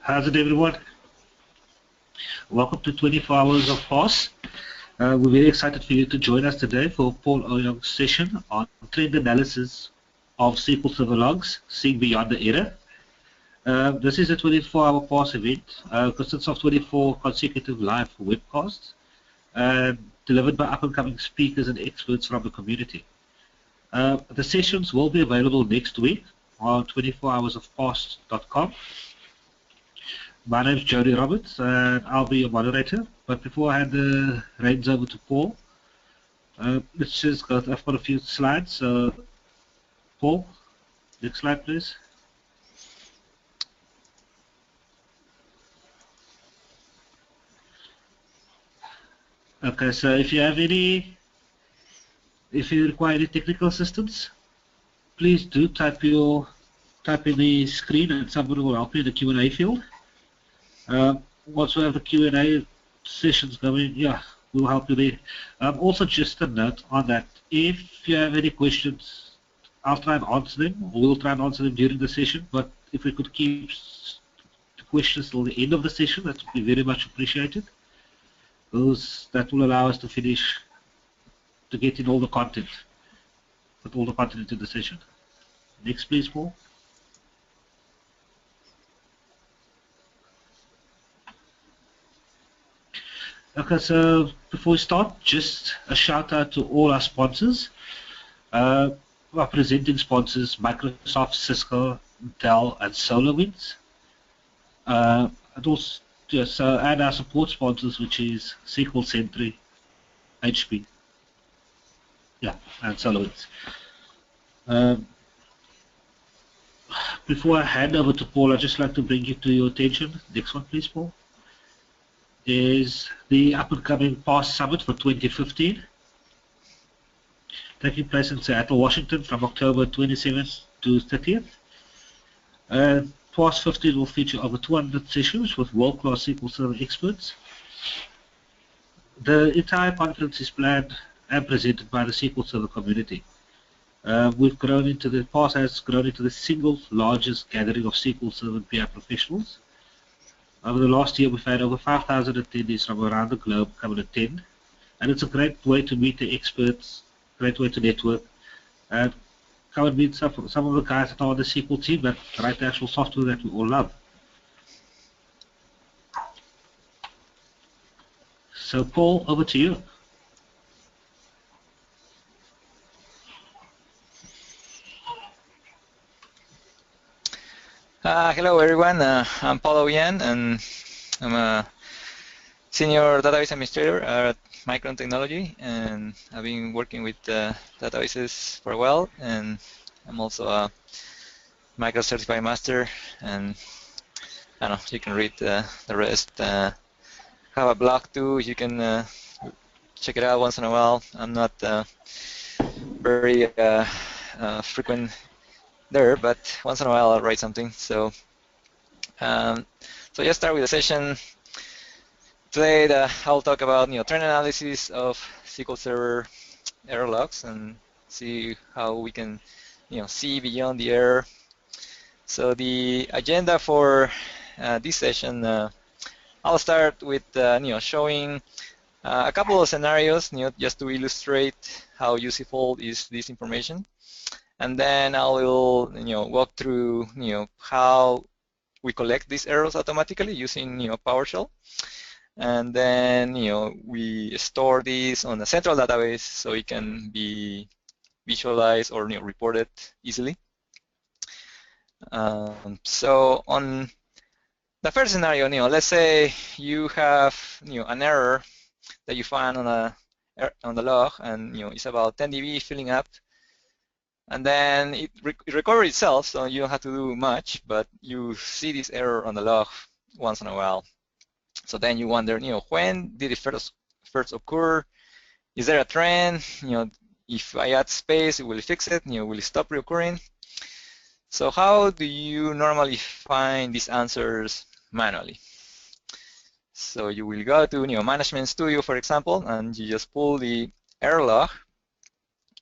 How's it, everyone? Welcome to 24 Hours of Parse. We're very excited for you to join us today for Paul Oyong's session on trend analysis of SQL Server logs, seeing beyond the error. This is a 24-hour Parse event, consists of 24 consecutive live webcasts delivered by up-and-coming speakers and experts from the community. The sessions will be available next week on 24hoursofparse.com. My name is Jody Roberts, and I'll be your moderator. But before I hand the reins over to Paul, let's just go. I've got a few slides. Paul, next slide, please. Okay, so if you require any technical assistance, please do type in the screen, and somebody will help you in the Q&A field. Once we have the Q&A sessions going, we'll help you there. Also, just a note on that, if you have any questions, I'll try and answer them, or we'll try and answer them during the session, but if we could keep the questions till the end of the session, that would be very much appreciated, because that will allow us to finish, to get in all the content, put all the content into the session. Next, please, Paul. Okay, so before we start, just a shout out to all our sponsors. Our presenting sponsors, Microsoft, Cisco, Dell, and SolarWinds. And also, and our support sponsors, which is SQL Sentry, HP, and SolarWinds. Before I hand over to Paul, I'd just like to bring you to your attention. Next one, please, Paul. Is the up-and-coming Parse Summit for 2015, taking place in Seattle, Washington from October 27th to 30th. Parse 15 will feature over 200 sessions with world-class SQL Server experts. The entire conference is planned and presented by the SQL Server community. Parse has grown into the single largest gathering of SQL Server and BI professionals. Over the last year, we've had over 5,000 attendees from around the globe come and attend, and it's a great way to meet the experts, great way to network, and come and meet some of the guys that are on the SQL team that write the actual software that we all love. So, Paul, over to you. Hello everyone, I'm Paul Oyen, and I'm a senior database administrator at Micron Technology, and I've been working with databases for a while, and I'm also a Micro Certified Master, and I don't know, you can read the rest. Have a blog too, you can check it out once in a while. I'm not very frequent there, but once in a while I'll write something. So just start with the session. Today I'll talk about trend analysis of SQL Server error logs and see how we can see beyond the error. So the agenda for this session, I'll start with showing a couple of scenarios just to illustrate how useful is this information. And then I will walk through how we collect these errors automatically using PowerShell, and then we store these on a central database so it can be visualized or reported easily. So on the first scenario, let's say you have an error that you find on the log, and it's about 10 dB filling up. And then it recovers itself, so you don't have to do much, but you see this error on the log once in a while. So then you wonder, when did it first occur? Is there a trend? If I add space, will it fix it? Will it stop reoccurring? So how do you normally find these answers manually? So you will go to Management Studio, for example, and you just pull the error log.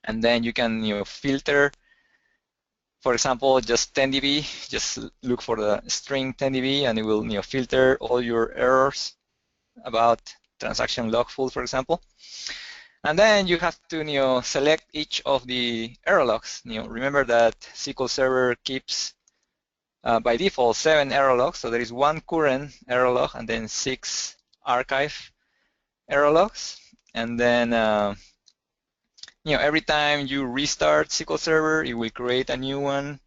And then you can filter for example, just 10 dB, just look for the string 10 dB, and it will filter all your errors about transaction log full, for example. And then you have to select each of the error logs. Remember that SQL Server keeps by default 7 error logs, so there is 1 current error log and then 6 archive error logs. And then every time you restart SQL Server, it will create a new one.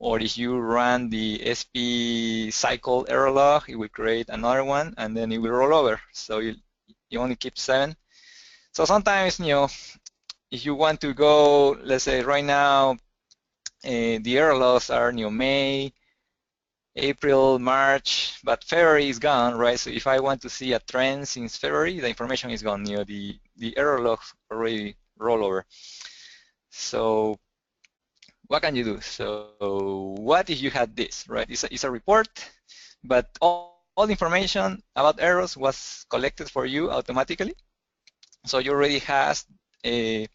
Or if you run the SP cycle error log, it will create another one, and then it will roll over. So you only keep 7. So sometimes, if you want to go, let's say right now, the error logs are May, April, March, but February is gone, right? So if I want to see a trend since February, the information is gone. The error logs already roll over. So what can you do? So what if you had this, right? It's a report, but all the information about errors was collected for you automatically. So you already has the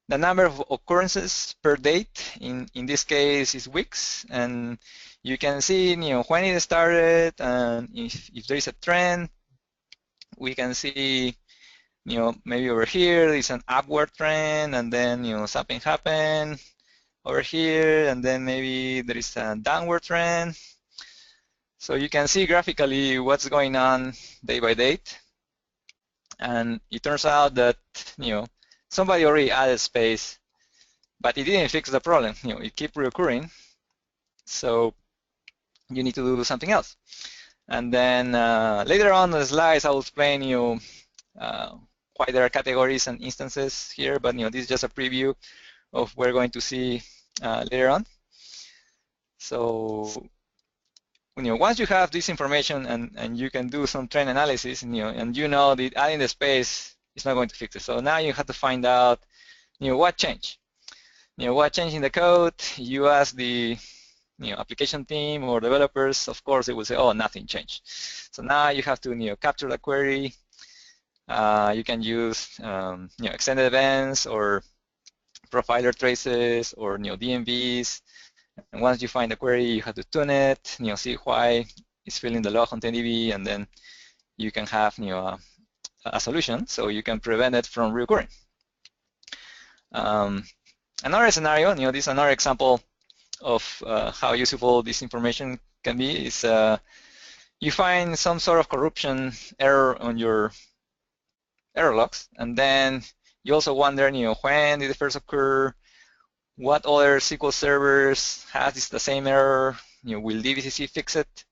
number of occurrences per date. In this case, is weeks, and you can see when it started, and if there is a trend, we can see maybe over here is an upward trend, and then something happened over here, and then maybe there is a downward trend. So you can see graphically what's going on day by date. And it turns out that somebody already added space, but it didn't fix the problem. It keeps reoccurring. So you need to do something else. And then later on in the slides, I will explain why there are categories and instances here. But this is just a preview of what we're going to see later on. So once you have this information and you can do some trend analysis, and that adding the space is not going to fix it. So now you have to find out, what changed. What changed in the code. You ask the application team or developers. Of course, they will say, oh, nothing changed. So now you have to capture the query. You can use extended events or profiler traces or DMVs. And once you find the query, you have to tune it, see why it's filling the log on 10 dB, and then you can have a solution so you can prevent it from reoccurring. Another scenario, this is another example of how useful this information can be, is you find some sort of corruption error on your error logs, and then you also wonder, when did it first occur? What other SQL servers has the same error? Will DBCC fix it?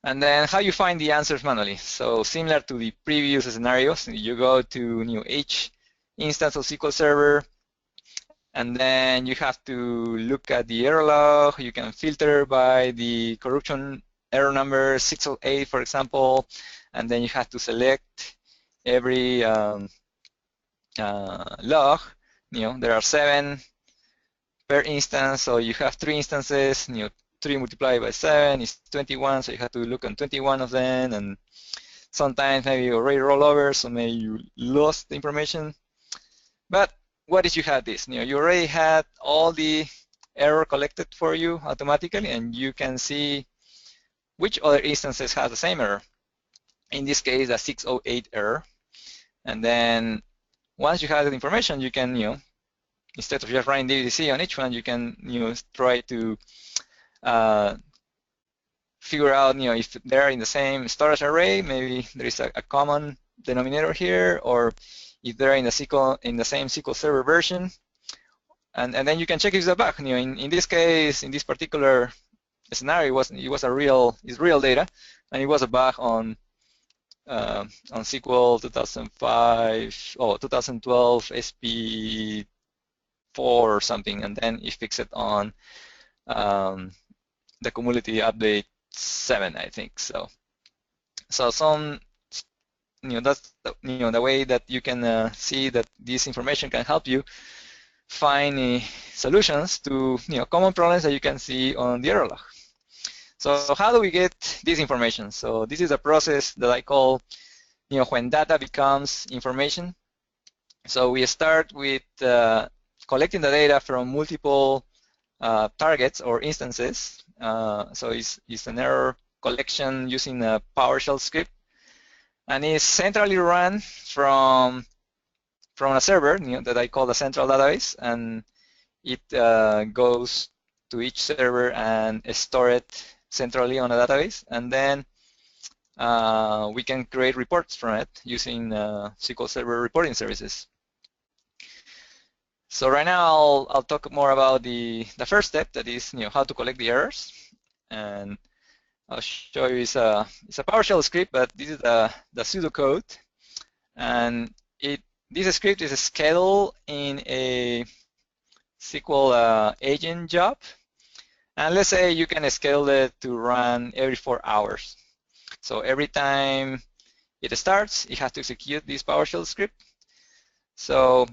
And then how you find the answers manually. So similar to the previous scenarios, you go to each instance of SQL Server, and then you have to look at the error log. You can filter by the corruption error number 608, for example, and then you have to select every log. There are 7 per instance, so you have 3 instances. 3 multiplied by 7 is 21, so you have to look on 21 of them, and sometimes maybe you already roll over, so maybe you lost the information. But what if you had this? You already had all the error collected for you automatically, and you can see which other instances have the same error. In this case, the 608 error. And then once you have that information, you can, instead of just running DBC on each one, you can, try to figure out, if they're in the same storage array, maybe there is a common denominator here, or if they're in the same SQL Server version, and then you can check if it's a bug. In this case, in this particular scenario, it was real data, and it was a bug on SQL 2012 SP4 or something, and then it fixed it on the community update 7, I think. So some, that's the way that you can see that this information can help you find solutions to common problems that you can see on the error log. So how do we get this information? So this is a process that I call, when data becomes information. So we start with collecting the data from multiple targets or instances. So it's an error collection using a PowerShell script, and it's centrally run from a server that I call the central database, and it goes to each server and store it centrally on a database, and then we can create reports from it using SQL Server Reporting Services. So right now I'll talk more about the first step, that is how to collect the errors, and I'll show you it's a PowerShell script, but this is the pseudocode, and this script is scheduled in a SQL agent job, and let's say you can schedule it to run every 4 hours. So every time it starts, it has to execute this PowerShell script. So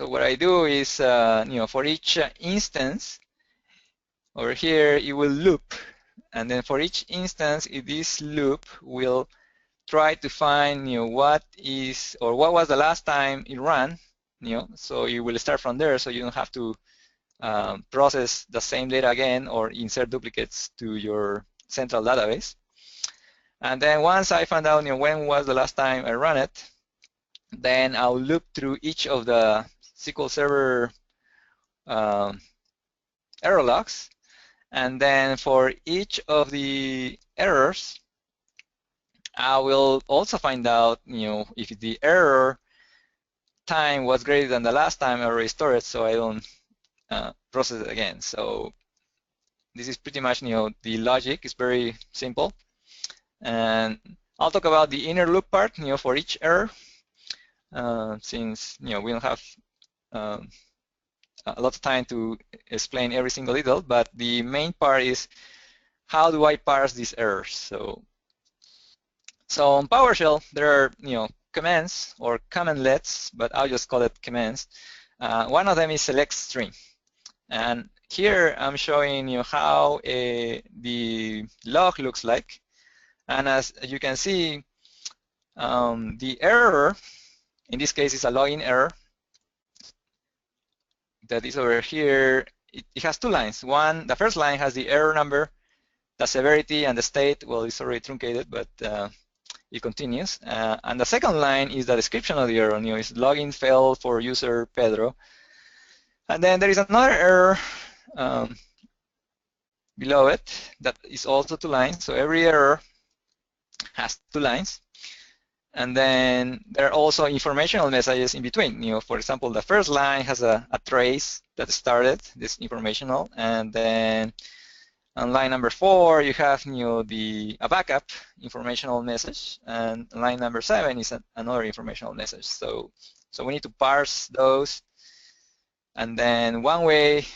what I do is, for each instance over here, it will loop, and then for each instance, this loop will try to find what was the last time it ran. So you will start from there, so you don't have to process the same data again or insert duplicates to your central database. And then once I find out when was the last time I ran it, then I'll loop through each of the SQL Server error logs, and then for each of the errors, I will also find out if the error time was greater than the last time I restored it, so I don't process it again. So this is pretty much the logic is very simple, and I'll talk about the inner loop part for each error, since we don't have a lot of time to explain every single detail, but the main part is how do I parse these errors. So on PowerShell there are commands or commandlets, but I'll just call it commands. One of them is select string, and here I'm showing you how the log looks like, and as you can see, the error in this case is a login error that is over here. It has 2 lines. The first line has the error number, the severity, and the state. Well, it's already truncated, but it continues. And the second line is the description of the error. It's login failed for user Pedro. And then there is another error below it that is also 2 lines. So every error has 2 lines. And then there are also informational messages in between. For example, the first line has a trace that started this informational, and then on line number 4 you have a backup informational message, and line number 7 is another informational message. So we need to parse those, and then one way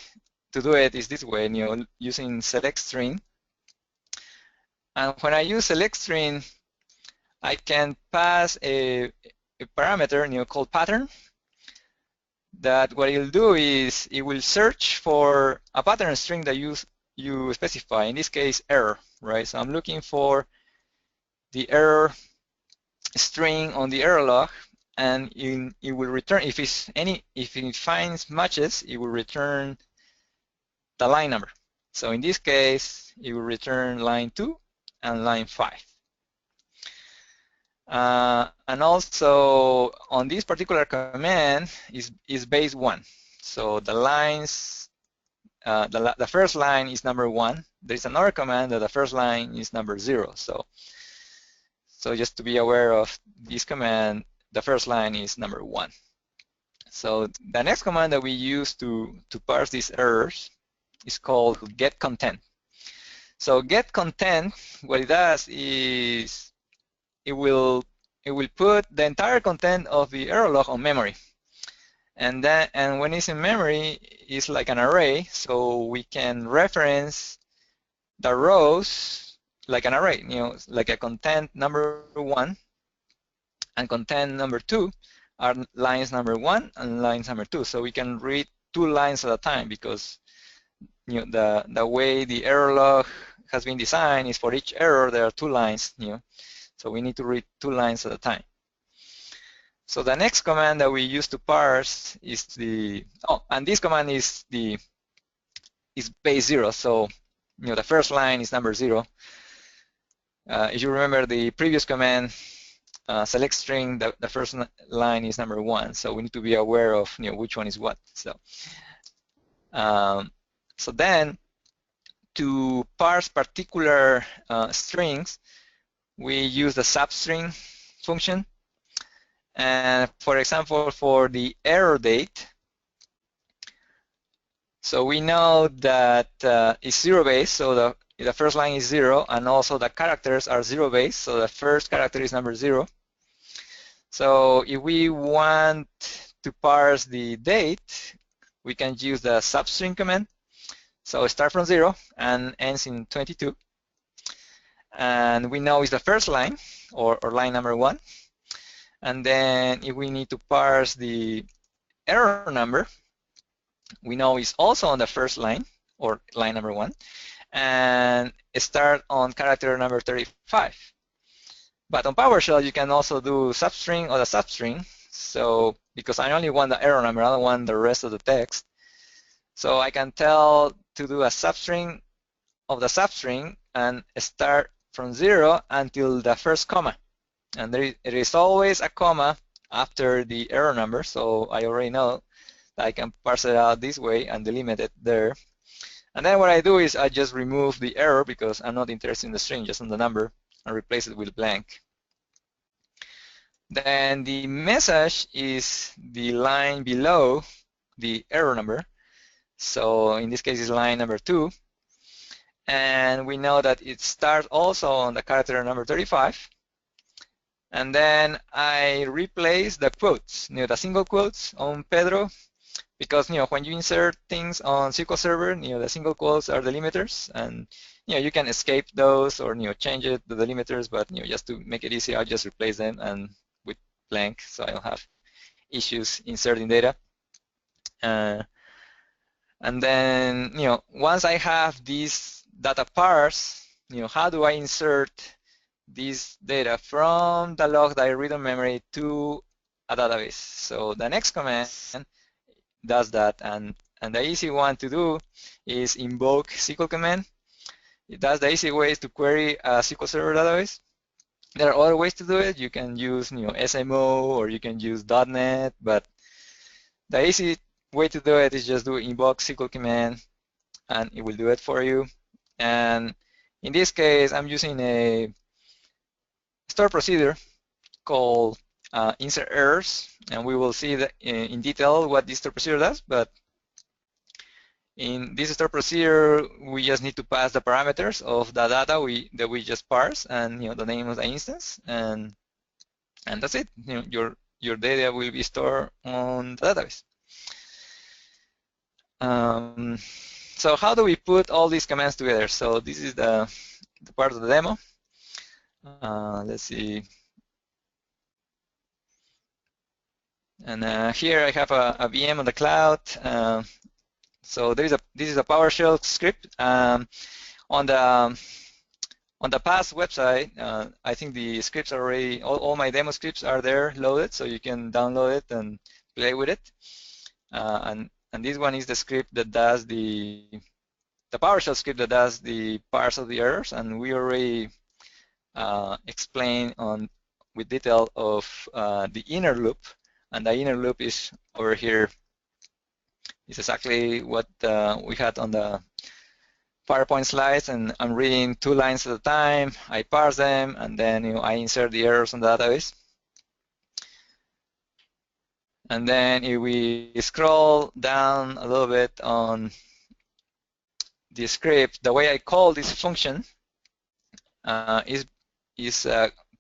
to do it is this way, using select string. And when I use select string, I can pass a parameter called pattern, that what it'll do is it will search for a pattern string that you specify, in this case error, right? So I'm looking for the error string on the error log, and it will return, if it finds matches, it will return the line number. So in this case it will return line 2 and line 5. And also on this particular command is base 1. So the lines, the first line is number 1. There is another command that the first line is number 0. So just to be aware of this command, the first line is number 1. So the next command that we use to parse these errors is called getContent. So getContent, what it does is it will put the entire content of the error log on memory, and when it's in memory, it's like an array, so we can reference the rows like an array, like a content number 1 and content number 2 are lines number 1 and lines number 2, so we can read 2 lines at a time, because the way the error log has been designed is for each error there are 2 lines, so we need to read 2 lines at a time. So the next command that we use to parse is and this command is base 0. So the first line is number 0. If you remember the previous command, select string, the first line is number 1. So we need to be aware of which one is what. So then to parse particular strings, we use the substring function. And for example, for the error date, so we know that it's 0 base, so the first line is 0, and also the characters are 0 base, so the first character is number 0. So if we want to parse the date, we can use the substring command. So start from 0 and ends in 22. And we know it's the first line, or line number 1. And then if we need to parse the error number, we know it's also on the first line, or line number 1, and start on character number 35. But on PowerShell, you can also do substring or the substring. So because I only want the error number, I don't want the rest of the text. So I can tell to do a substring of the substring and start from 0 until the first comma. And there is always a comma after the error number, so I already know that I can parse it out this way and delimit it there. And then what I do is I just remove the error because I'm not interested in the string, just in the number, and replace it with blank. Then the message is the line below the error number. So in this case, it's line number 2. And we know that it starts also on the character number 35. And then I replace the quotes, the single quotes on Pedro, because when you insert things on SQL Server, the single quotes are delimiters, and you can escape those or change it the delimiters, but just to make it easy, I'll just replace them and with blank, so I don't have issues inserting data. And then once I have this data parse, how do I insert this data from the log that I read on memory to a database? So the next command does that, and the easy one to do is invoke SQL command. That's the easy way to query a SQL Server database. There are other ways to do it. You can use SMO, or you can use .NET, but the easy way to do it is just do invoke SQL command, and it will do it for you. And in this case, I'm using a store procedure called insert errors, and we will see that in detail what this store procedure does. But in this store procedure, we just need to pass the parameters of the data that we just parsed, and the name of the instance, and that's it. Your data will be stored on the database. So how do we put all these commands together? So this is the part of the demo. Let's see. And here I have a VM on the cloud. So this is a PowerShell script. On the past website, I think the scripts are already, all my demo scripts are there loaded, so you can download it and play with it. And this one is the script that does the PowerShell script that does the parse of the errors, and we already explain with detail of the inner loop, and the inner loop is over here. It's exactly what we had on the PowerPoint slides, and I'm reading 2 lines at a time. I parse them, and then I insert the errors on the database. And then if we scroll down a little bit on the script, the way I call this function is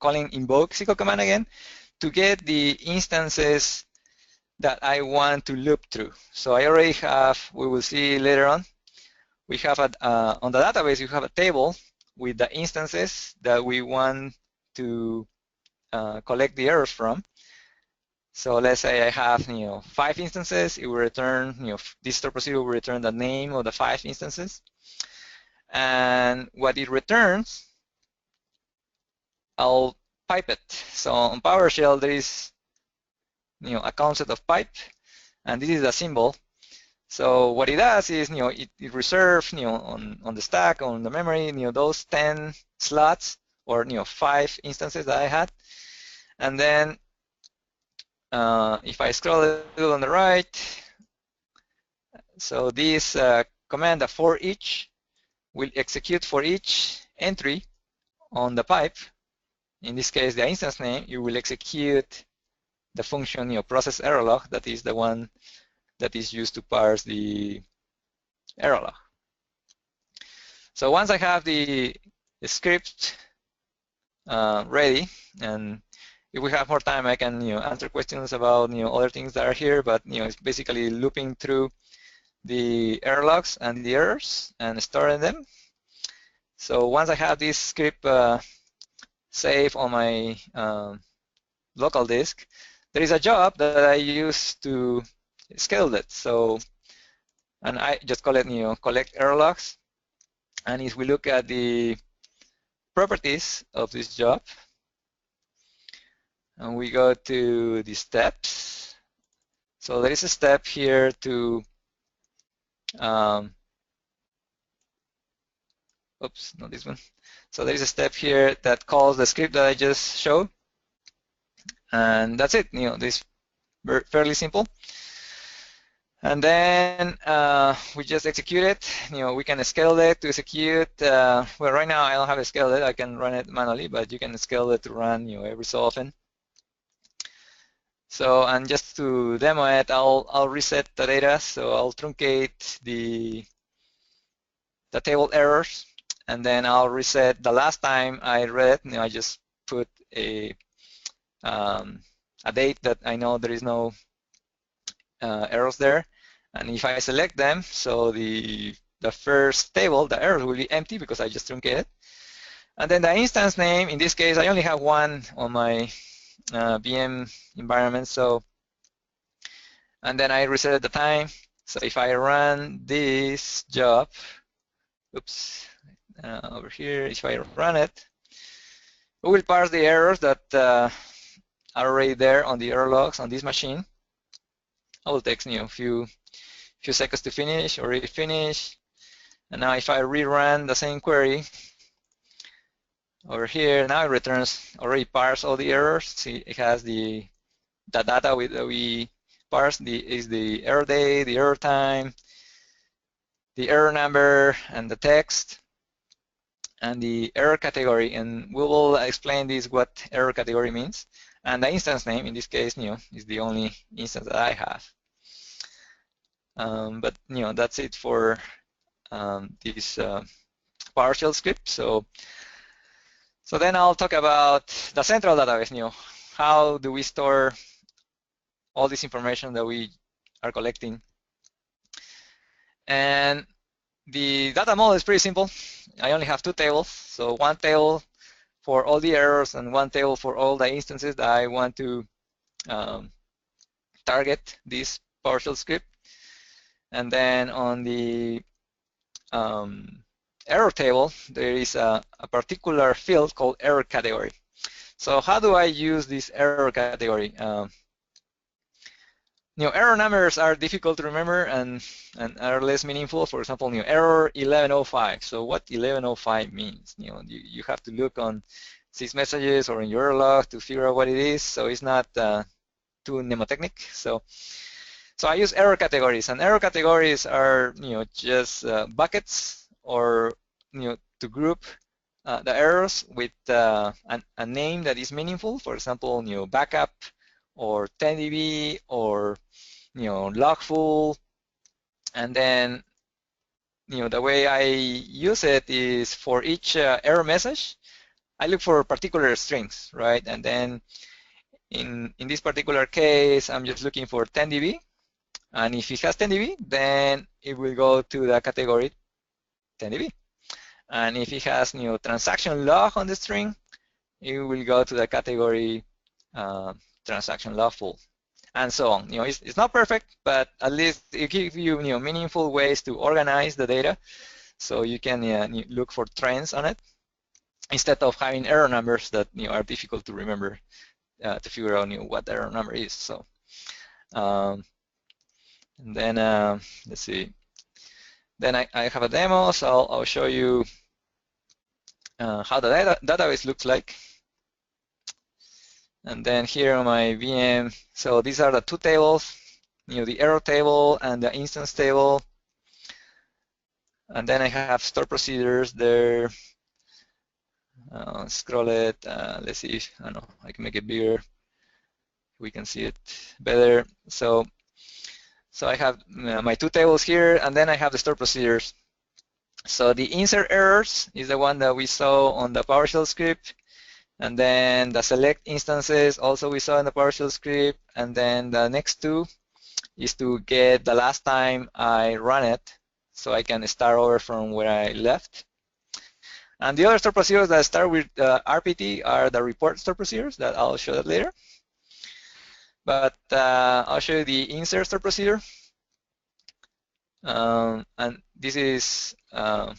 calling invoke SQL command again to get the instances that I want to loop through. So I already have, we will see later on, we have on the database, we have a table with the instances that we want to collect the errors from. So let's say I have 5 instances. It will return, this store procedure will return the name of the 5 instances. And what it returns, I'll pipe it. So on PowerShell, there is a concept of pipe, and this is a symbol. So what it does is, it reserves, on the stack, on the memory, those 10 slots, or 5 instances that I had, and then if I scroll a little on the right, so this command, the for each, will execute for each entry on the pipe. In this case, the instance name, you will execute the function, process error log, that is the one that is used to parse the error log. So once I have the script ready, and if we have more time, I can answer questions about other things that are here, but it's basically looping through the error logs and the errors and storing them. So once I have this script saved on my local disk, there is a job that I use to scale it. So, and I just call it collect error logs. And if we look at the properties of this job, and we go to the steps, so there is a step here to oops, not this one. So there is a step here that calls the script that I just showed, and that's it. This is fairly simple. And then we just execute it. We can scale it to execute. Well, right now I don't have it scaled. I can run it manually, but you can scale it to run every so often. So, and just to demo it, I'll reset the data. So I'll truncate the table errors, and then I'll reset the last time I read it. I just put a date that I know there is no errors there, and if I select them, so the first table, the errors will be empty because I just truncated. And then the instance name, in this case, I only have one on my VM environment. So, and then I reset the time. So if I run this job, oops, over here, if I run it, it will parse the errors that are already there on the error logs on this machine. It will take a few seconds to finish, already finished. And now if I rerun the same query over here, now it returns already parsed all the errors. See, it has the data that we parsed is the error date, the error time, the error number, and the text, and the error category. And we will explain this, what error category means. And the instance name, in this case, is the only instance that I have. But that's it for this PowerShell script. So then I'll talk about the central database. How do we store all this information that we are collecting? And the data model is pretty simple. I only have 2 tables. So one table for all the errors and one table for all the instances that I want to target this PowerShell script. And then on the error table, there is a particular field called error category. So how do I use this error category? Error numbers are difficult to remember and are less meaningful. For example, error 1105. So what 1105 means? You have to look on sys messages or in your error log to figure out what it is. So it's not too mnemotechnic. So I use error categories, and error categories are just buckets, or to group the errors with a name that is meaningful. For example, backup, or 10db, or log full. And then the way I use it is for each error message, I look for particular strings, right? And then in this particular case, I'm just looking for 10db. And if it has 10db, then it will go to the category 10db. And if it has transaction log on the string, it will go to the category transaction log full, and so on. It's not perfect, but at least it gives you meaningful ways to organize the data, so you can look for trends on it instead of having error numbers that are difficult to remember to figure out what the error number is. So And then let's see. Then I have a demo, so I'll show you how the database looks like. And then here on my VM, so these are the two tables, the error table and the instance table. And then I have store procedures there. Scroll it. Let's see if, I don't know, I can make it bigger. We can see it better. So I have my two tables here, and then I have the store procedures. So the insert errors is the one that we saw on the PowerShell script. And then the select instances also we saw in the PowerShell script. And then the next two is to get the last time I run it, so I can start over from where I left. And the other store procedures that start with RPT are the report store procedures that I'll show that later. But I'll show you the insert store procedure. And this is how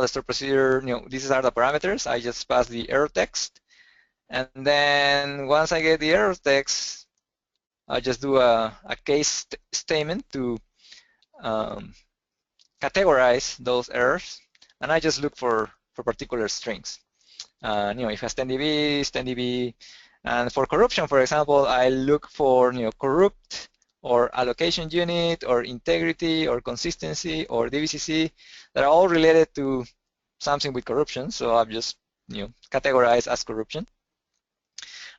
the store procedure, these are the parameters. I just pass the error text. And then once I get the error text, I just do a case statement to categorize those errors. And I just look for particular strings. If it has 10 dB, 10 dB. And for corruption, for example, I look for corrupt or allocation unit or integrity or consistency or DVCC that are all related to something with corruption. So I've just categorize as corruption.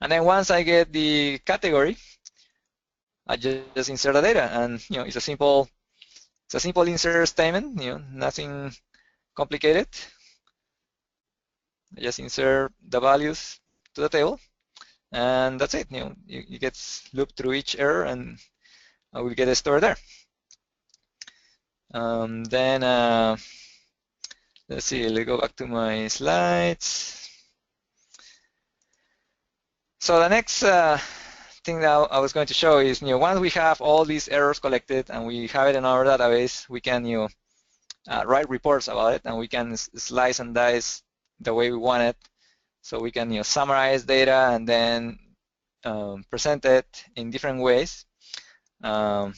And then once I get the category, I just insert the data, and it's a simple insert statement. Nothing complicated. I just insert the values to the table, and that's it. You get looped through each error, and I will get a store there. Then let's see. Let's go back to my slides. So the next thing that I was going to show is, once we have all these errors collected and we have it in our database, we can write reports about it, and we can slice and dice the way we want it. So we can summarize data and then present it in different ways. So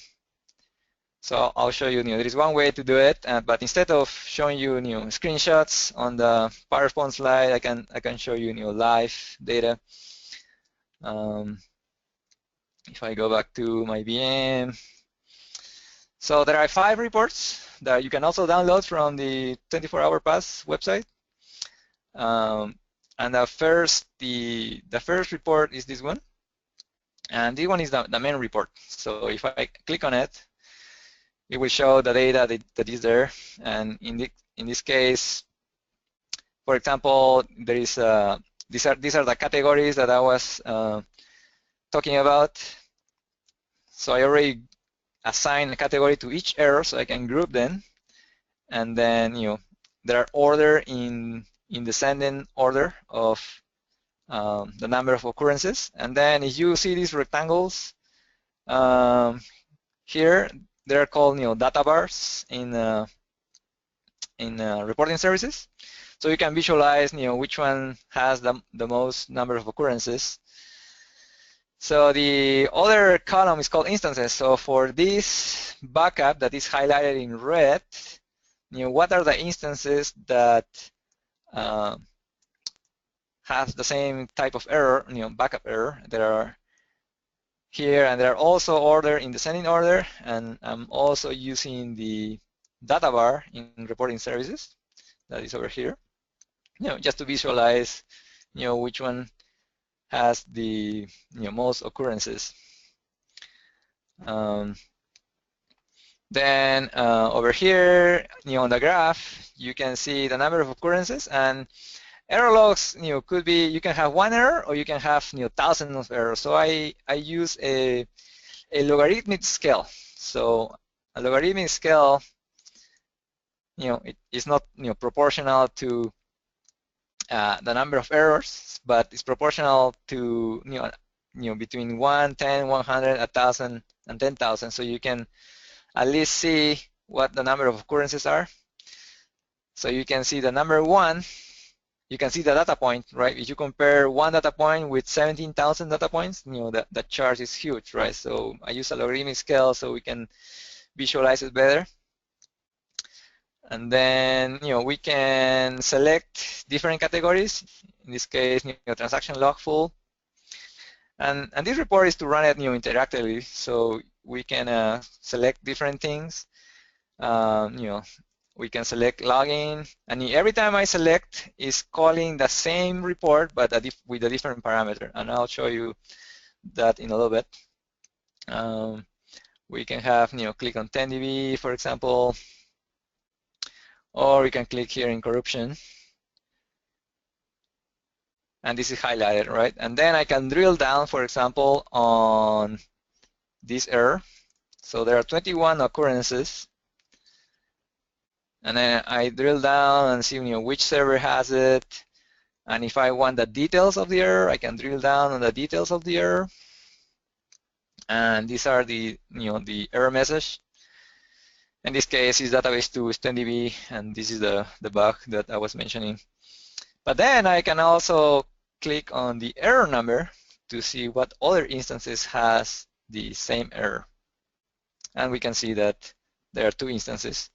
I'll show you, there is one way to do it, but instead of showing you screenshots on the PowerPoint slide, I can show you live data. If I go back to my VM, so there are 5 reports that you can also download from the 24-hour Pass website. And the first report is this one, and this one is the main report. So if I click on it, it will show the data that is there. And in this case, for example, there is these are the categories that I was talking about. So I already assigned a category to each error, so I can group them, and then there are order in descending order of the number of occurrences. And then if you see these rectangles here, they're called data bars in reporting services. So you can visualize which one has the most number of occurrences. So the other column is called instances. So for this backup that is highlighted in red, what are the instances that have the same type of error, backup error? There are here, and they're also ordered in descending order. And I'm also using the data bar in reporting services that is over here, just to visualize, which one has the most occurrences. Then over here, on the graph, you can see the number of occurrences, and error logs, could be, you can have one error or you can have thousands of errors. So I use a logarithmic scale. So a logarithmic scale, it is not proportional to the number of errors, but it's proportional to between 1, 10, 100, 1,000, and 10,000. So you can at least see what the number of occurrences are. So you can see the number 1 you can see the data point, right? If you compare one data point with 17,000 data points, the chart is huge, right? So I use a logarithmic scale so we can visualize it better. And then, we can select different categories. In this case, transaction log full. And this report is to run it, interactively, so we can select different things. We can select login, and every time I select, is calling the same report but with a different parameter. And I'll show you that in a little bit. We can have, click on 10dB, for example. Or we can click here in corruption. And this is highlighted, right? And then I can drill down, for example, on this error. So there are 21 occurrences. And then I drill down and see, which server has it. And if I want the details of the error, I can drill down on the details of the error. And these are the, the error message. In this case, is database 2 is 10dB, and this is the bug that I was mentioning. But then I can also click on the error number to see what other instances has the same error. And we can see that there are 2 instances.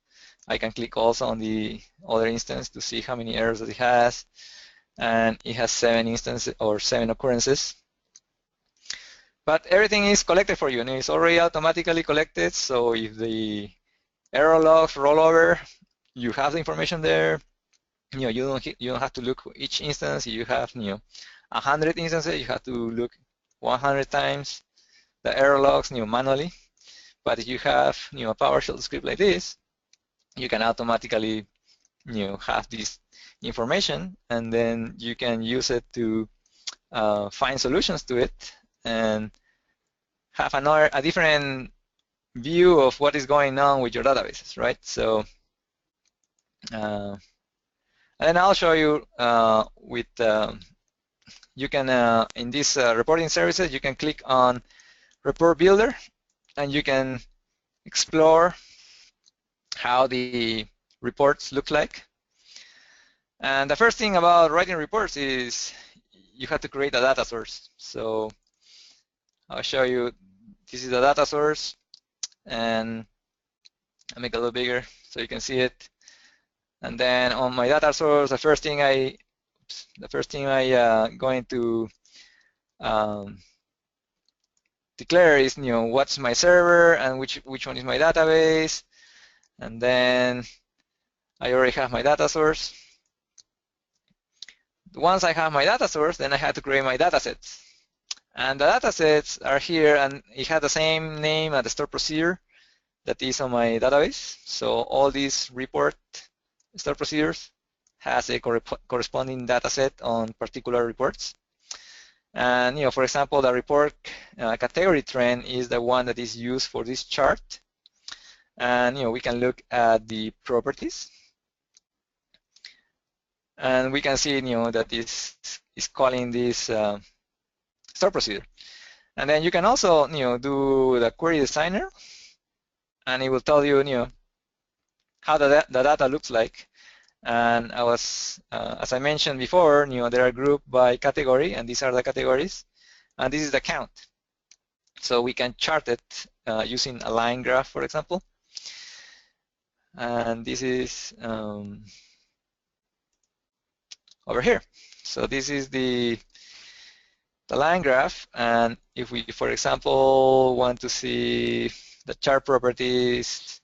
I can click also on the other instance to see how many errors that it has. And it has 7 instances or 7 occurrences. But everything is collected for you, and it's already automatically collected. So if the error logs roll over, you have the information there. You don't have to look for each instance. You have 100 instances, you have to look 100 times the error logs manually. But if you have a PowerShell script like this, you can automatically have this information, and then you can use it to find solutions to it and have a different view of what is going on with your databases, right? So, and then I'll show you with, you can, in this reporting services, you can click on Report Builder, and you can explore how the reports look like. And the first thing about writing reports is you have to create a data source. So I'll show you, this is the data source, and I'll make it a little bigger so you can see it. And then on my data source, the first thing I going to declare is what's my server and which one is my database. And then I already have my data source. Once I have my data source, then I have to create my data sets. And the data sets are here, and it has the same name as the store procedure that is on my database. So all these report store procedures has a corresponding data set on particular reports. And for example, the report category trend is the one that is used for this chart. And we can look at the properties, and we can see that this is calling this store procedure. And then you can also do the query designer, and it will tell you how the data looks like. And I was, as I mentioned before, they are grouped by category, and these are the categories, and this is the count. So we can chart it using a line graph, for example. And this is over here. So this is the line graph, and if we, for example, want to see the chart properties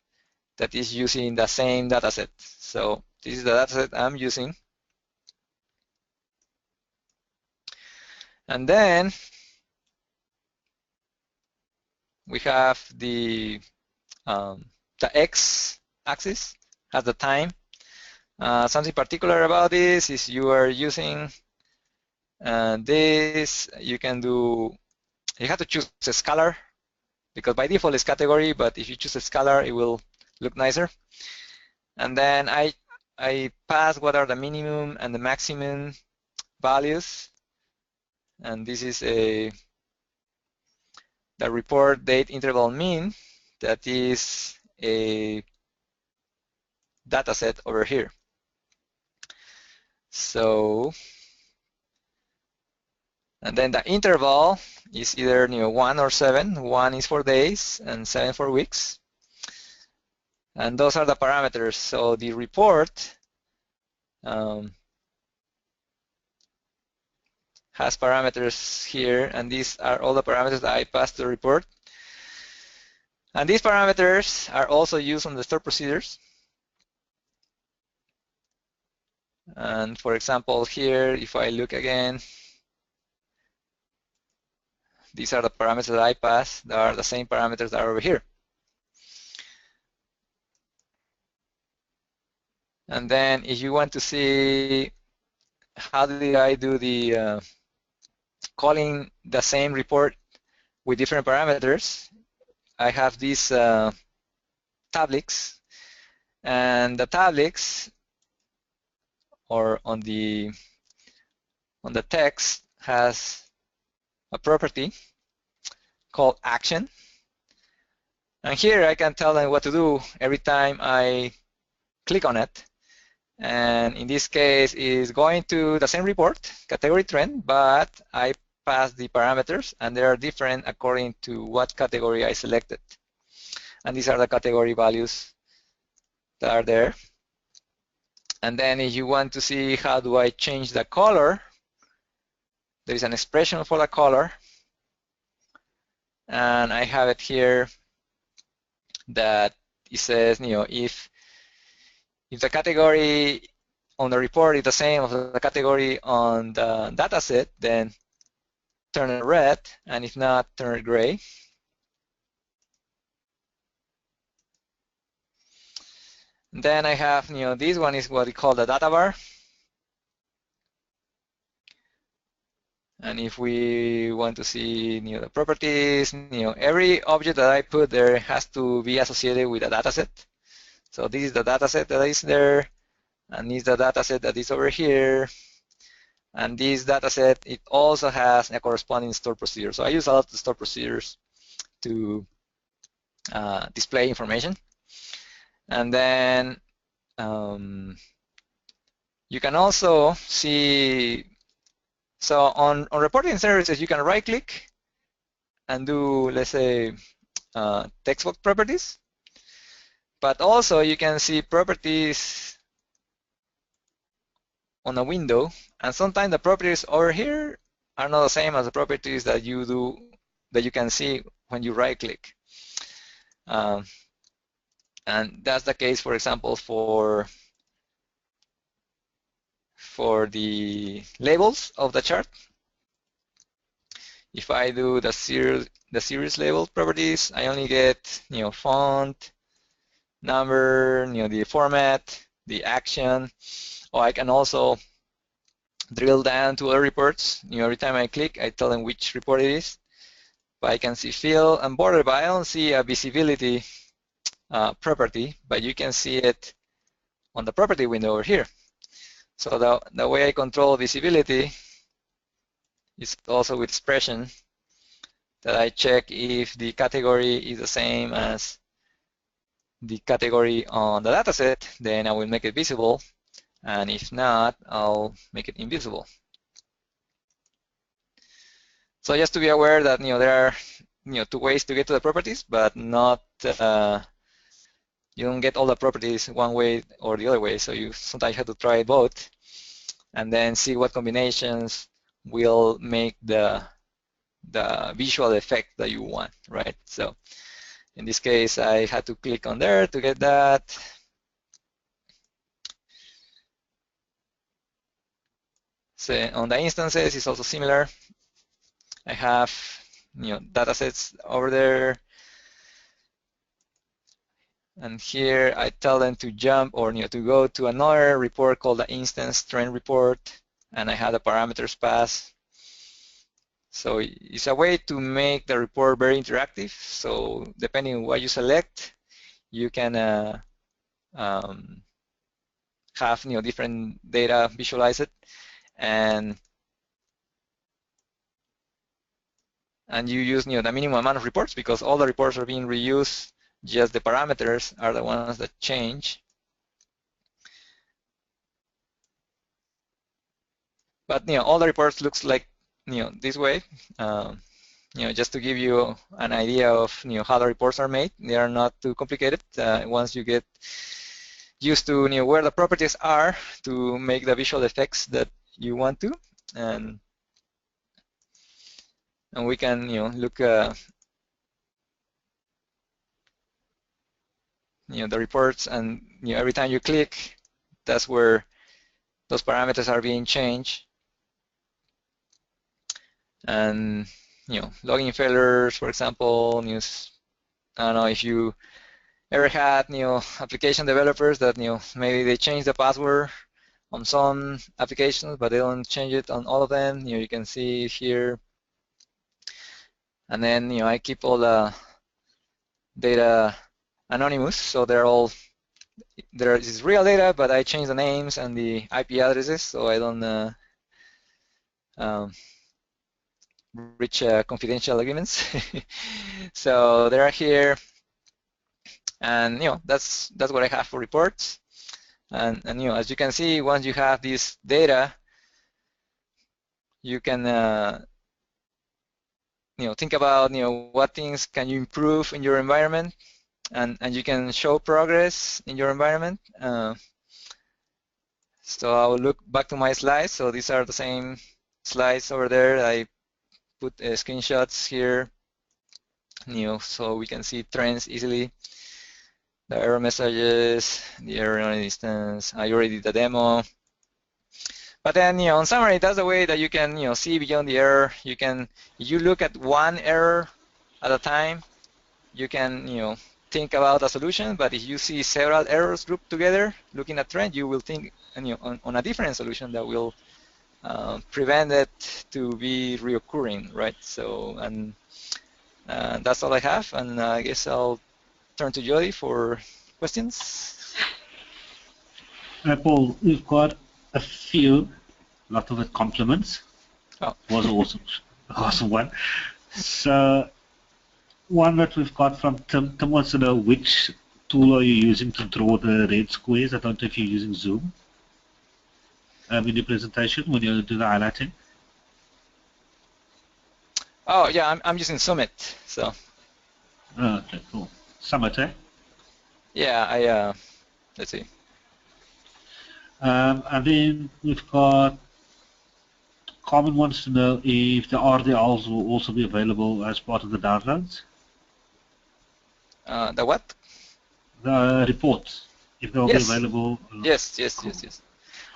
that is using the same data set. So this is the data set I'm using. And then we have the x-axis at the time. Something particular about this is you are using this, you can do, you have to choose a scalar, because by default it's category, but if you choose a scalar, it will look nicer. And then I pass what are the minimum and the maximum values. And this is the report date interval mean, that is a data set over here. So, and then the interval is either 1 or 7. 1 is for days and 7 for weeks. And those are the parameters. So the report has parameters here, and these are all the parameters that I passed to the report. And these parameters are also used on the stored procedures. And for example, here, if I look again, these are the parameters that I pass. They are the same parameters that are over here. And then if you want to see how did I do the calling the same report with different parameters, I have these tablix, and the tablix, or on the text, has a property called action, and here I can tell them what to do every time I click on it. And in this case, is going to the same report, category trend, but I pass the parameters, and they are different according to what category I selected. And these are the category values that are there. And then if you want to see how do I change the color, there is an expression for the color, and I have it here that it says, if the category on the report is the same as the category on the data set, then turn it red, and if not, turn it gray. And then I have, this one is what we call the data bar. And if we want to see, the properties, every object that I put there has to be associated with a data set. So this is the data set that is there, and this is the data set that is over here. And this data set, it also has a corresponding stored procedure. So I use a lot of stored procedures to display information. And then you can also see, so on reporting services, you can right click and do, let's say, text box properties. But also you can see properties on a window, and sometimes the properties over here are not the same as the properties that you can see when you right click. And that's the case, for example, for the labels of the chart. If I do the series label properties, I only get font, number, the format, the action. Or I can also drill down to other reports. Every time I click, I tell them which report it is. But I can see fill and border, but I don't see a visibility property, but you can see it on the property window over here. So the way I control visibility is also with expression, that I check if the category is the same as the category on the dataset, then I will make it visible, and if not, I'll make it invisible. So just to be aware that there are 2 ways to get to the properties, but not you don't get all the properties one way or the other way. So you sometimes have to try both, and then see what combinations will make the visual effect that you want, right? So in this case, I had to click on there to get that. So on the instances, it's also similar. I have data sets over there, and here I tell them to jump or to go to another report called the instance trend report, and I have the parameters pass. So it's a way to make the report very interactive. So depending on what you select, you can have different data visualized, and you use the minimum amount of reports, because all the reports are being reused. Just the parameters are the ones that change. But all the reports looks like this way. Just to give you an idea of how the reports are made. They are not too complicated. Once you get used to where the properties are to make the visual effects that you want to, and we can look the reports, and every time you click, that's where those parameters are being changed. And login failures, for example, I don't know if you ever had application developers that maybe they change the password on some applications, but they don't change it on all of them. You can see here. And then I keep all the data anonymous, so there is real data, but I change the names and the IP addresses, so I don't reach confidential agreements. So they are here, and that's what I have for reports. And as you can see, once you have this data, you can think about what things can you improve in your environment, and you can show progress in your environment. So I will look back to my slides. So these are the same slides over there. I put screenshots here, so we can see trends easily. The error messages, the error on distance. I already did the demo. But then, in summary, that's the way that you can, see beyond the error. You can, if you look at one error at a time, you can, think about a solution. But if you see several errors grouped together, looking at trend, you will think, on a different solution that will prevent it to be reoccurring, right? So, and that's all I have. And I guess I'll turn to Jody for questions. Paul, we've got a few, a lot of it compliments. Oh. Was awesome one. So one that we've got from Tim wants to know, which tool are you using to draw the red squares? I don't know if you're using Zoom in your presentation when you do the highlighting. Oh yeah, I'm using Summit. So. Okay, cool. Summit, eh? Yeah, let's see. And then we've got Carmen wants to know if the RDLs will also be available as part of the downloads. The what? The reports, if they'll be available. Yes.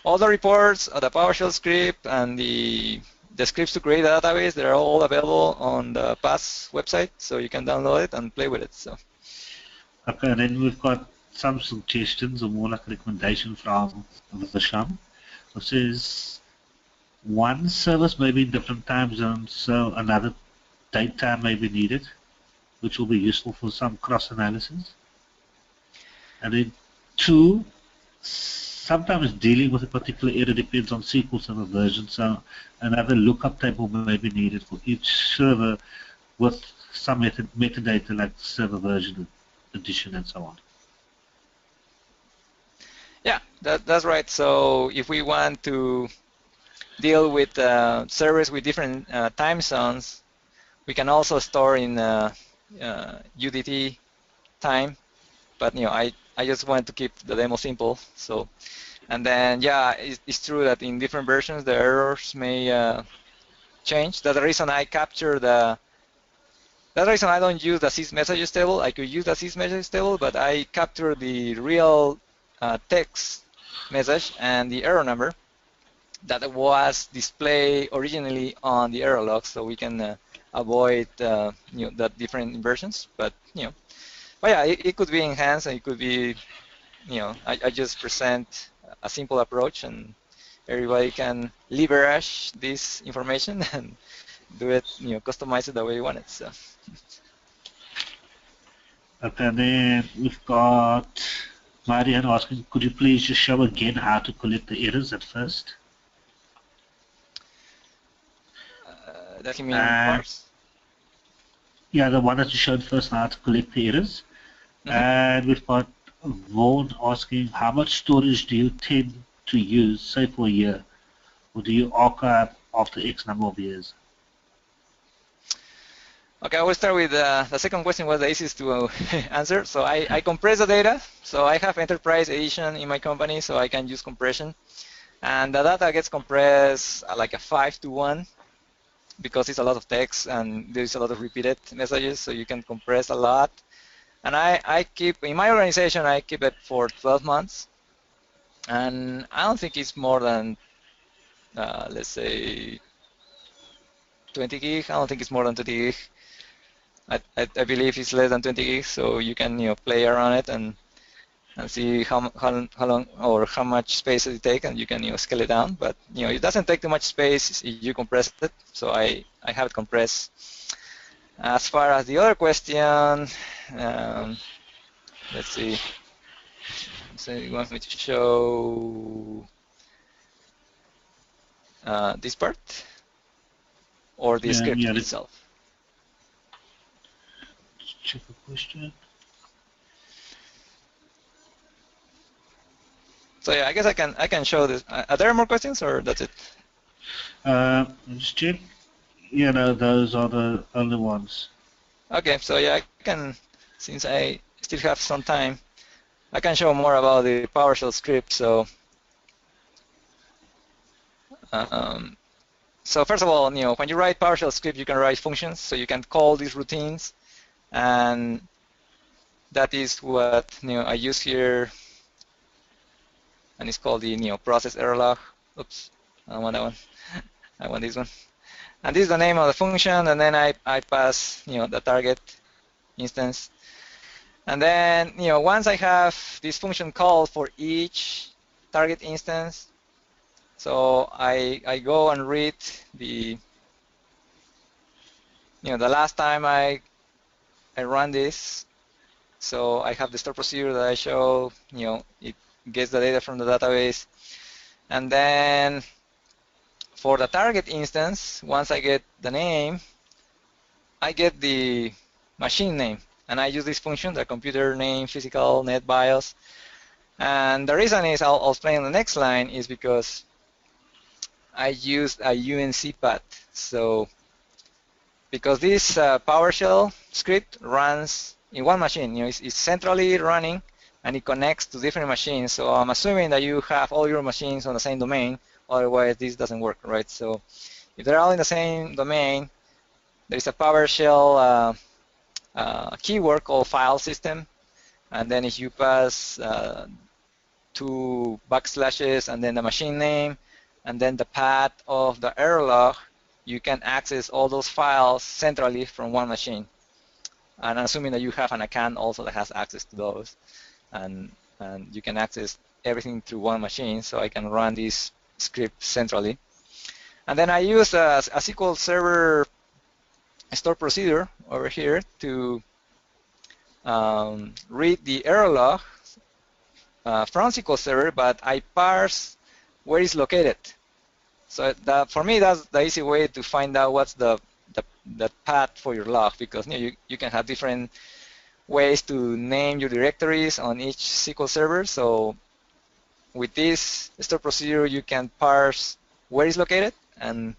All the reports, the PowerShell script, and the scripts to create a database, they're all available on the PASS website, so you can download it and play with it. So. Okay, and then we've got some suggestions, or more like a recommendation from Visham, who says one service may be in different time zones, so another date time may be needed, which will be useful for some cross-analysis. And then two, sometimes dealing with a particular error depends on SQL Server version, so another lookup table may be needed for each server with some metadata like server version, edition, and so on. Yeah, that's right. So if we want to deal with servers with different time zones, we can also store in UDT time. But I just want to keep the demo simple. So, and then yeah, it's true that in different versions the errors may change. That's the reason I capture the. That's the reason I don't use the sys messages table. I could use the sys messages table, but I capture the real text message and the error number that was displayed originally on the error log, so we can avoid the different versions. But but yeah, it could be enhanced, and it could be I just present a simple approach, and everybody can leverage this information and do it, customize it the way you want it. So. Okay, then we've got Marianne asking, could you please just show again how to collect the errors at first? That can mean parse? Yeah, the one that you showed first, how to collect the errors. And we've got Vaughan asking, how much storage do you tend to use, say for a year? or do you archive after X number of years? Okay, I will start with the second question was the easiest to answer. So I compress the data. So I have enterprise edition in my company, so I can use compression. And the data gets compressed like a 5:1 because it's a lot of text and there's a lot of repeated messages, so you can compress a lot. And I keep, in my organization, I keep it for 12 months. And I don't think it's more than, let's say, 20 gig. I don't think it's more than 20 gig. I believe it's less than 20 gigs, so you can play around it and see how long or how much space it takes, and you can scale it down. But it doesn't take too much space if you compress it. So I have it compressed. As far as the other question, let's see. So you want me to show this part or the script itself? Check the question. So yeah, I guess I can show this. Are there more questions, or that's it? Just check. Yeah, no, those are the only ones. Okay, so yeah, I can, since I still have some time, I can show more about the PowerShell script. So, so first of all, when you write PowerShell script, you can write functions, so you can call these routines, and that is what I use here, and it's called the process error log. Oops, I don't want that one. I want this one. And this is the name of the function, and then I pass the target instance. And then once I have this function called for each target instance, so I go and read the the last time I run this. So I have the store procedure that I show. It gets the data from the database, and then for the target instance, once I get the name, I get the machine name, and I use this function, the computer name physical net BIOS. And the reason is, I'll explain on the next line, is because I used a UNC path. So because this PowerShell script runs in one machine, it's centrally running, and it connects to different machines. So I'm assuming that you have all your machines on the same domain. Otherwise, this doesn't work, right? So if they're all in the same domain, there's a PowerShell keyword called file system, and then if you pass 2 backslashes and then the machine name and then the path of the error log, you can access all those files centrally from one machine. And assuming that you have an account also that has access to those, and you can access everything through one machine, so I can run this script centrally. And then I use a SQL Server store procedure over here to read the error log from SQL Server, but I parse where it's located. So for me, that's the easy way to find out what's the path for your log, because you can have different ways to name your directories on each SQL Server. So with this store procedure, you can parse where it's located, and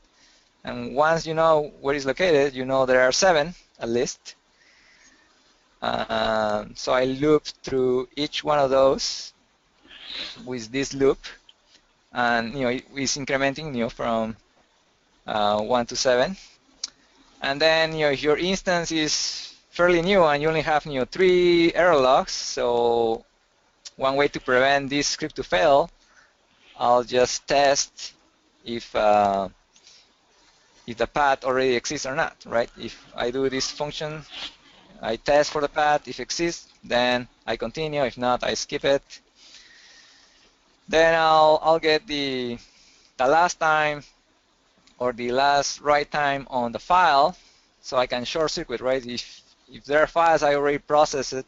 once you know where it's located, there are 7 at least. So I loop through each one of those with this loop, and it's incrementing from 1 to 7. And then if your instance is fairly new and you only have 3 error logs, so one way to prevent this script to fail, I'll just test if the path already exists or not, right? If I do this function, I test for the path. If it exists, then I continue. If not, I skip it. Then I'll get the last time or the last write time on the file, so I can short circuit, right? If there are files I already processed it,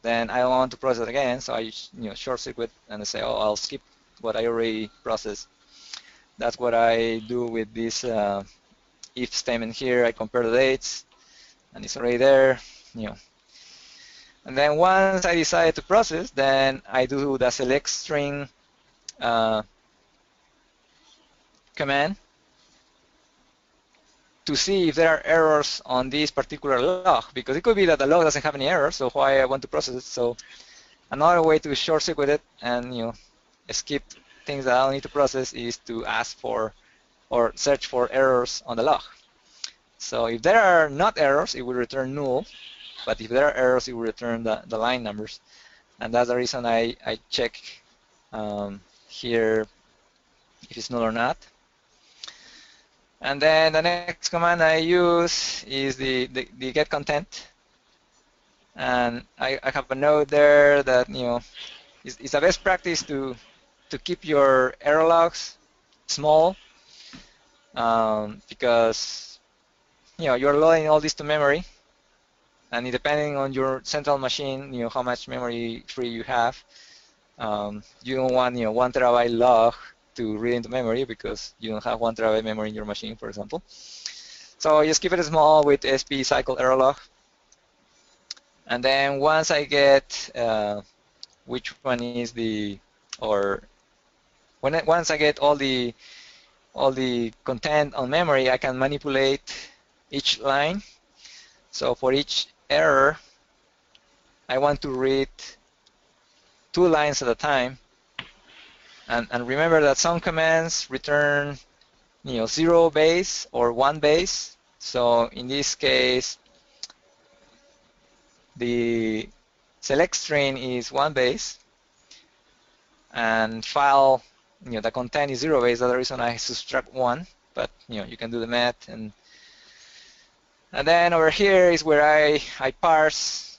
then I don't want to process it again, so I short circuit and say, oh, I'll skip what I already processed. That's what I do with this if statement here. I compare the dates, and it's already there, And then once I decide to process, then I do the select string command to see if there are errors on this particular log, because it could be that the log doesn't have any errors, so why I want to process it. So another way to short circuit it and skip things that I don't need to process is to ask for or search for errors on the log. So if there are not errors, it will return null, but if there are errors, it will return the line numbers. And that's the reason I check here if it's null or not. And then the next command I use is the get content. And I have a note there that it's a best practice to keep your error logs small, because you're loading all this to memory, and depending on your central machine, how much memory free you have, you don't want 1 terabyte log to read into memory because you don't have 1 terabyte memory in your machine, for example. So just keep it small with sp cycle error log. And then once I get which one is once I get all the content on memory, I can manipulate each line. So for each error, I want to read 2 lines at a time. And remember that some commands return 0 base or 1 base. So in this case, the select string is 1 base, and file, the content is 0 base. That's the reason I subtract 1. But you can do the math, and then over here is where I parse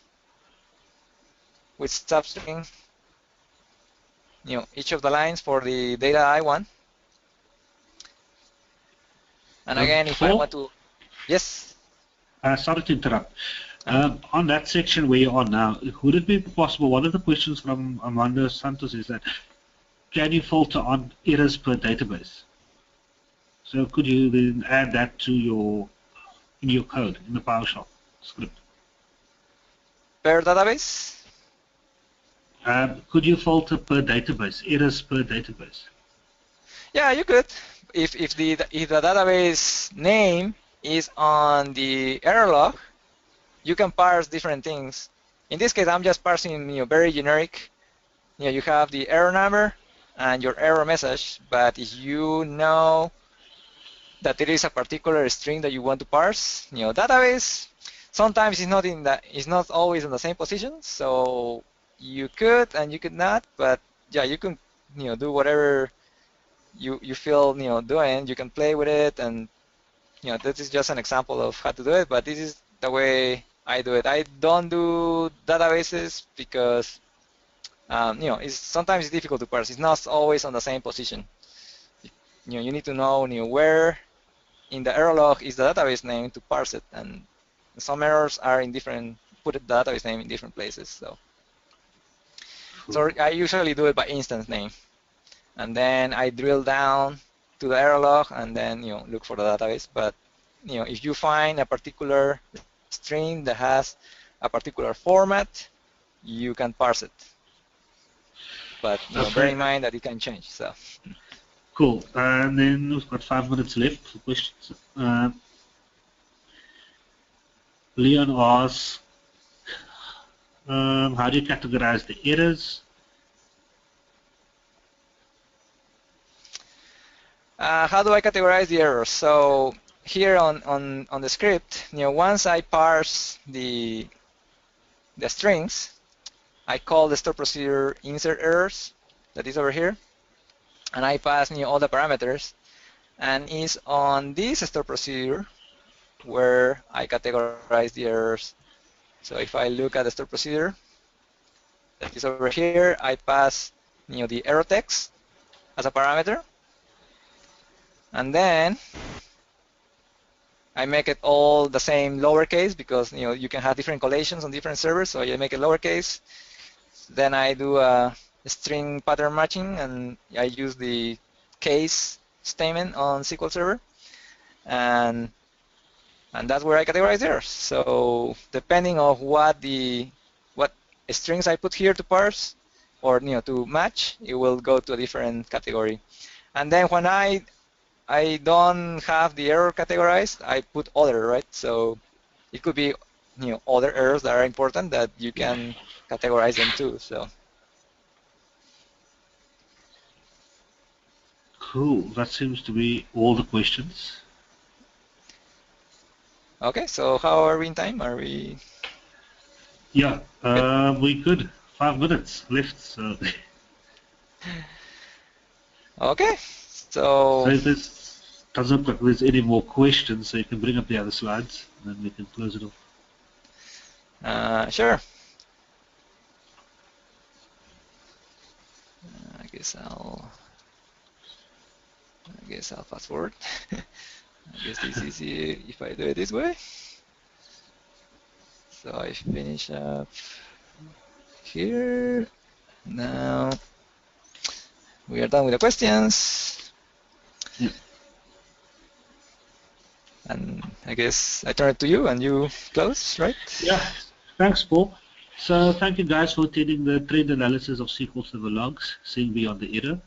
with substring each of the lines for the data I want. And again, if I want to, yes. Sorry to interrupt. On that section where you are now, would it be possible, one of the questions from Amanda Santos is that, can you filter on errors per database? So could you then add that to in your code, in the PowerShell script? Per database? Could you filter per database, errors per database? Yeah, you could. If the database name is on the error log, you can parse different things. In this case, I'm just parsing very generic. You have the error number and your error message, but if you know that there is a particular string that you want to parse, database sometimes it's not always in the same position. So you could and you could not, but yeah, you can do whatever you feel doing. You can play with it, and this is just an example of how to do it, but this is the way I do it. I don't do databases because sometimes it's difficult to parse. It's not always on the same position. You need to know where in the error log is the database name to parse it, and some errors are in put the database name in different places. So I usually do it by instance name, and then I drill down to the error log and then look for the database. But if you find a particular string that has a particular format, you can parse it. But bear in mind that it can change. So cool. And then we've got 5 minutes left for questions. Leon asks, how do you categorize the errors? How do I categorize the errors? So here on the script, once I parse the strings, I call the store procedure insert errors, that is over here, and I pass all the parameters, and it's on this store procedure where I categorize the errors. So if I look at the store procedure, that is over here, I pass the error text as a parameter, and then I make it all the same lowercase because you can have different collations on different servers, so I make it lowercase. Then I do a string pattern matching, and I use the case statement on SQL Server, and that's where I categorize errors. So depending on what strings I put here to parse or to match, it will go to a different category. And then when I I don't have the error categorized. I put other, right? So it could be, other errors that are important that you can categorize them too. So Cool. That seems to be all the questions. okay. So how are we in time? Are we Yeah, good? we good. 5 minutes left. So, Okay. so So if there's doesn't look like there's any more questions, so you can bring up the other slides, and then we can close it off. sure. I guess I'll fast forward. I guess this is if I do it this way. So I finish up here. Now we are done with the questions. Yeah. And I guess I turn it to you and you close, right? Yeah. Thanks, Paul. So thank you guys for attending the trend analysis of SQL Server logs, seeing beyond the error.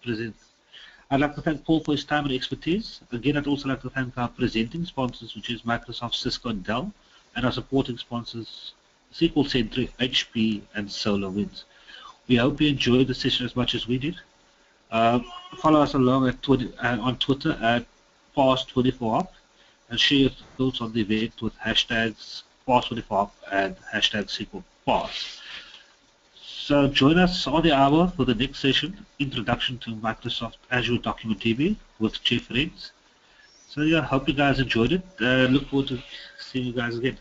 Present. I'd like to thank Paul for his time and expertise. Again, I'd also like to thank our presenting sponsors, which is Microsoft, Cisco, and Dell, and our supporting sponsors, SQL Centric, HP, and SolarWinds. We hope you enjoyed the session as much as we did. Follow us along on Twitter at parse24op and share your thoughts on the event with hashtags parse24op and hashtag SQL Parse. So join us on the hour for the next session, Introduction to Microsoft Azure Document DB with Chief Friends. So yeah, hope you guys enjoyed it. Look forward to seeing you guys again.